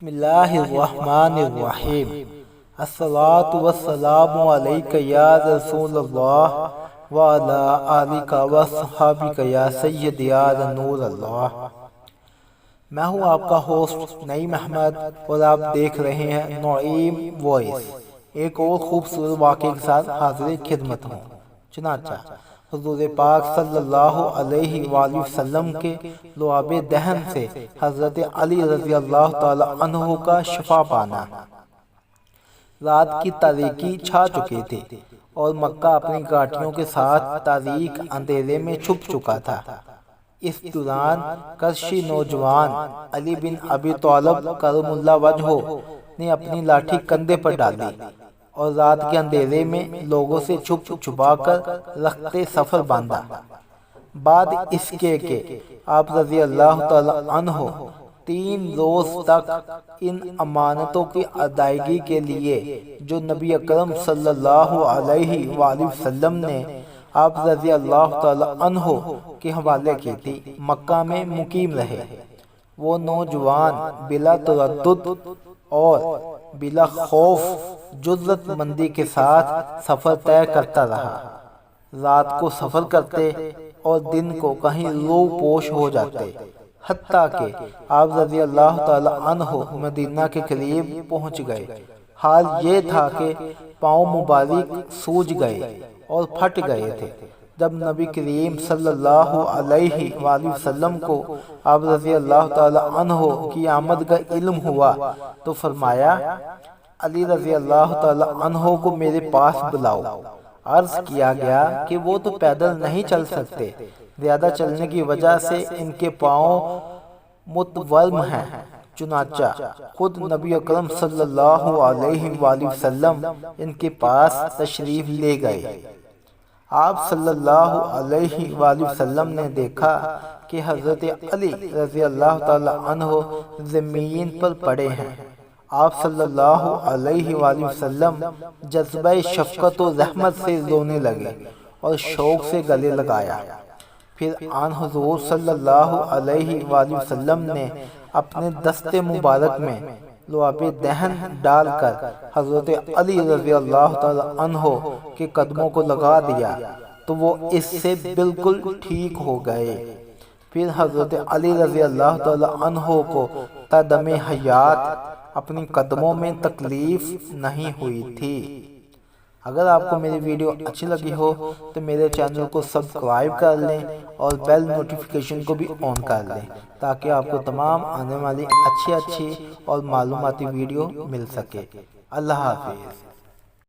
بسم اللہ الرحمن الرحیم الصلاۃ والسلام علیک یا رسول اللہ وعلی آلک وصحابک یا سید یا نور اللہ۔ میں ہوں آپ کا ہوسٹ نعیم احمد اور آپ دیکھ رہے ہیں نعیم وائس۔ ایک اور خوبصورت واقعے کے ساتھ حاضر خدمت ہوں۔ چنانچہ حضور پاک صلی اللہ علیہ وآلہ وسلم کے لعاب دہن سے حضرت علی رضی اللہ تعالی عنہ کا شفا پانا۔ رات کی تاریکی چھا چکے تھے اور مکہ اپنی گاٹیوں کے ساتھ تاریک اندھیرے میں چھپ چکا تھا۔ اس دوران قریشی نوجوان علی بن ابی طالب کرم اللہ وجہہ نے اپنی لاٹھی کندھے پر ڈالی اور رات کے اندھیرے میں لوگوں سے چھپ چھپا کر رختے سفر باندھا۔ بعد اس کے کہ آپ رضی اللہ تعالی عنہ 3 روز تک ان امانتوں کی ادائیگی کے لیے جو نبی اکرم صلی اللہ علیہ وآلہ وسلم نے آپ رضی اللہ تعالی عنہ کے حوالے کی تھی، مکہ میں مقیم رہے۔ وہ نوجوان بلا تردد اور بلا خوف جرأت مندی کے ساتھ سفر طے کرتا رہا۔ رات کو سفر کرتے اور دن کو کہیں رو پوش ہو جاتے، حتیٰ کہ آپ رضی اللہ تعالی عنہ مدینہ کے قریب پہنچ گئے۔ حال یہ تھا کہ پاؤں مبارک سوج گئے اور پھٹ گئے تھے۔ جب نبی کریم صلی اللہ علیہ وآلہ وسلم کو آپ رضی اللہ تعالی عنہ کی آمد کا علم ہوا تو فرمایا، علی رضی اللہ تعالی عنہ کو میرے پاس بلاؤ۔ عرض کیا گیا کہ وہ تو پیدل نہیں چل سکتے، زیادہ چلنے کی وجہ سے ان کے پاؤں متورم ہیں۔ چنانچہ خود نبی اکرم صلی اللہ علیہ وآلہ وسلم ان کے پاس تشریف لے گئے۔ آپ صلی اللہ علیہ وآلہ وسلم نے دیکھا کہ حضرت علی رضی اللہ تعالی عنہ زمین پر پڑے ہیں۔ آپ صلی اللہ علیہ وآلہ وسلم جذبہ شفقت و رحمت سے رونے لگے اور شوق سے گلے لگایا۔ پھر آن حضور صلی اللہ علیہ وآلہ وسلم نے اپنے دست مبارک میں لعاب دہن ڈال کر حضرت علی رضی اللہ تعالی عنہ کے قدموں کو لگا دیا تو وہ اس سے بالکل ٹھیک ہو گئے۔ پھر حضرت علی رضی اللہ تعالی عنہ کو تا دم حیات اپنی قدموں میں تکلیف نہیں ہوئی تھی۔ اگر آپ کو میری ویڈیو اچھی لگی ہو تو میرے چینل کو سبسکرائب کر لیں اور بیل نوٹیفیکیشن کو بھی آن کر لیں تاکہ آپ کو تمام آنے والی اچھی اور معلوماتی ویڈیو مل سکے۔ اللہ حافظ۔